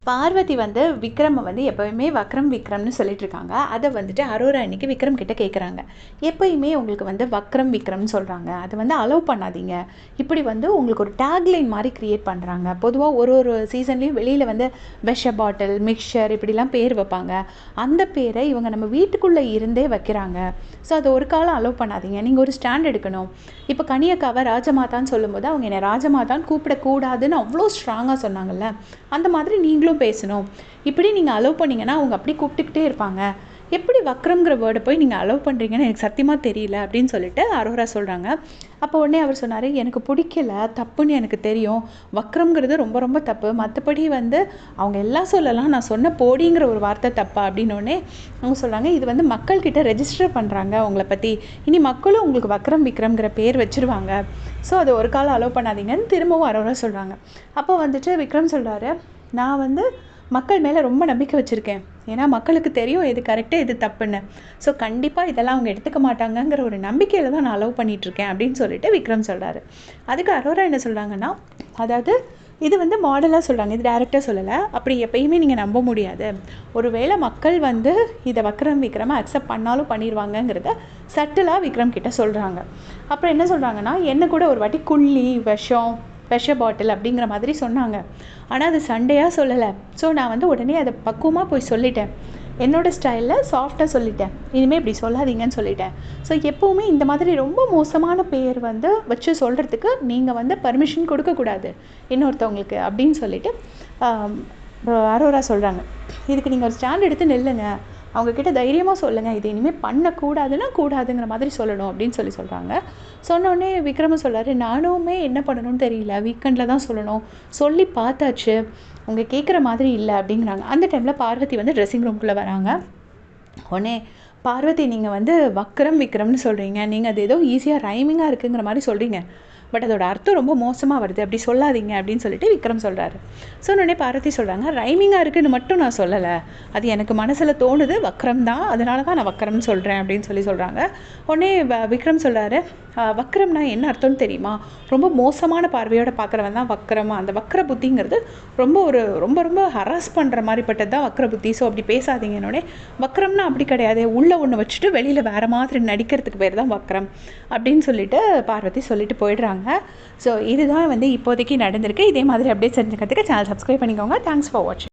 பார்வதி வந்து விக்ரமை வந்து எப்போயுமே வக்ரம் விக்ரம்னு சொல்லிட்டு இருக்காங்க. அதை வந்துட்டு அரோரா இன்னைக்கு விக்ரம் கிட்ட கேட்குறாங்க. எப்போயுமே உங்களுக்கு வந்து வக்ரம் விக்ரம்னு சொல்கிறாங்க, அதை வந்து அலோவ் பண்ணாதீங்க. இப்படி வந்து உங்களுக்கு ஒரு டேக்லைன் மாதிரி க்ரியேட் பண்ணுறாங்க. பொதுவாக ஒரு ஒரு சீசன்லேயும் வெளியில் வந்து விஷ பாட்டில், மிக்சர் இப்படிலாம் பேர் வைப்பாங்க. அந்த பேரை இவங்க நம்ம வீட்டுக்குள்ளே இருந்தே வைக்கிறாங்க. ஸோ அதை ஒரு காலம் அலோவ் பண்ணாதீங்க. நீங்கள் ஒரு ஸ்டாண்ட் எடுக்கணும். இப்போ கனியக்காவை ராஜமாதான்னு சொல்லும்போது அவங்க என்னை ராஜமாதான்னு கூப்பிடக்கூடாதுன்னு அவ்வளோ ஸ்ட்ராங்காக சொன்னாங்கல்ல, அந்த மாதிரி நீங்களும் பேசணும். இப்படி நீங்கள் அலோவ் பண்ணிங்கன்னா அவங்க அப்படி கூப்பிட்டுக்கிட்டே இருப்பாங்க. எப்படி வக்ரம்ங்கிற வேர்டை போய் நீங்கள் அலோவ் பண்ணுறீங்கன்னு எனக்கு சத்தியமாக தெரியல அப்படின்னு சொல்லிட்டு அரோரா சொல்கிறாங்க. அப்போ உடனே அவர் சொன்னார், எனக்கு பிடிக்கல, தப்புன்னு எனக்கு தெரியும், வக்ரம்ங்கிறது ரொம்ப ரொம்ப தப்பு, மற்றபடி வந்து அவங்க எல்லாம் சொல்லலாம், நான் சொன்ன போடிங்கிற ஒரு வார்த்தை தப்பா அப்படின்னோடனே அவங்க சொல்கிறாங்க, இது வந்து மக்கள்கிட்ட ரெஜிஸ்டர் பண்ணுறாங்க உங்களை பற்றி, இனி மக்களும் உங்களுக்கு வக்ரம் விக்ரம்ங்கிற பேர் வச்சுருவாங்க. ஸோ அதை ஒரு காலம் அலோவ் பண்ணாதீங்கன்னு திரும்பவும் அரோரா சொல்கிறாங்க. அப்போ வந்துட்டு விக்ரம் சொல்கிறாரு, நான் வந்து மக்கள் மேலே ரொம்ப நம்பிக்கை வச்சுருக்கேன். ஏன்னா மக்களுக்கு தெரியும் எது கரெக்டு எது தப்புன்னு. ஸோ கண்டிப்பாக இதெல்லாம் அவங்க எடுத்துக்க மாட்டாங்கங்கிற ஒரு நம்பிக்கையில் தான் நான் அலோவ் பண்ணிகிட்ருக்கேன் அப்படின்னு சொல்லிட்டு விக்ரம் சொல்கிறாரு. அதுக்கு அரோரா என்ன சொல்கிறாங்கன்னா, அதாவது இது வந்து மாடலாக சொல்கிறாங்க, இது டேரெக்டாக சொல்லலை. அப்படி எப்பயுமே நீங்கள் நம்ப முடியாது. ஒருவேளை மக்கள் வந்து இதை வக்ரம் விக்ரமை அக்செப்ட் பண்ணாலும் பண்ணிடுவாங்கங்கிறத சட்டிலாக விக்ரம் கிட்ட சொல்கிறாங்க. அப்புறம் என்ன சொல்கிறாங்கன்னா, என்ன கூட ஒரு வாட்டி குள்ளி, விஷ பாட்டில் அப்படிங்கிற மாதிரி சொன்னாங்க. ஆனால் அது சண்டையாக சொல்லலை. ஸோ நான் வந்து உடனே அதை பக்குவமாக போய் சொல்லிட்டேன். என்னோடய ஸ்டைலில் சாஃப்டாக சொல்லிட்டேன், இனிமேல் இப்படி சொல்லாதீங்கன்னு சொல்லிட்டேன். ஸோ எப்போவுமே இந்த மாதிரி ரொம்ப மோசமான பேர் வந்து வச்சு சொல்கிறதுக்கு நீங்கள் வந்து பர்மிஷன் கொடுக்கக்கூடாது இன்னொருத்தவங்களுக்கு அப்படின்னு சொல்லிட்டு அரோரா சொல்கிறாங்க. இதுக்கு நீங்கள் ஒரு ஸ்டாண்ட் எடுத்து நில்லுங்க, அவங்கக்கிட்ட தைரியமாக சொல்லுங்கள், இது இனிமேல் பண்ணக்கூடாதுன்னா கூடாதுங்கிற மாதிரி சொல்லணும் அப்படின்னு சொல்கிறாங்க. சொன்னோடனே விக்ரம சொல்கிறாரு, நானுமே என்ன பண்ணணும்னு தெரியல, வீக்கெண்டில் தான் சொல்லணும், சொல்லி பார்த்தாச்சு, அவங்க கேட்குற மாதிரி இல்லை அப்படிங்கிறாங்க. அந்த டைமில் பார்வதி வந்து ட்ரெஸ்ஸிங் ரூம்குள்ளே வராங்க. உடனே பார்வதி, நீங்கள் வந்து வக்ரம் விக்ரம்னு சொல்கிறீங்க, நீங்கள் அது ஏதோ ஈஸியாக ரைமிங்காக இருக்குங்கிற மாதிரி சொல்கிறீங்க, பட் அதோட அர்த்தம் ரொம்ப மோசமாக வருது, அப்படி சொல்லாதீங்க அப்படின்னு சொல்லிட்டு விக்ரம் சொல்கிறாரு. சொன்னோடனே பார்வதி சொல்கிறாங்க, ரைமிங்காக இருக்குதுன்னு மட்டும் நான் சொல்லலை, அது எனக்கு மனசில் தோணுது, வக்ரம் தான், அதனால தான் நான் வக்ரம்னு சொல்கிறேன் அப்படின்னு சொல்கிறாங்க. உடனே விக்ரம் சொல்கிறாரு, வக்ரம்னா என்ன அர்த்தம்னு தெரியுமா, ரொம்ப மோசமான பார்வையோடு பார்க்குறவன் தான் வக்ரம், அந்த வக்ர புத்திங்கிறது ரொம்ப ரொம்ப ஹராஸ் பண்ணுற மாதிரிப்பட்டது தான் வக்ர புத்தி, ஸோ அப்படி பேசாதீங்கன்னொடனே, வக்ரம்னா அப்படி கிடையாது, உள்ளே ஒன்று வச்சுட்டு வெளியில் வேறு மாதிரி நடிக்கிறதுக்கு பேர் தான் வக்ரம் அப்படின்னு சொல்லிட்டு பார்வதி சொல்லிட்டு போயிடுறாங்க. ஸோ இதுதான் வந்து இப்போதைக்கு நடந்திருக்கு. இதே மாதிரி அப்டேட்ஸ் தெரிஞ்சுக்கிறதுக்கு சேனல் சப்ஸ்கிரைப் பண்ணிக்கோங்க. தேங்க்ஸ் ஃபார் வாட்சிங்.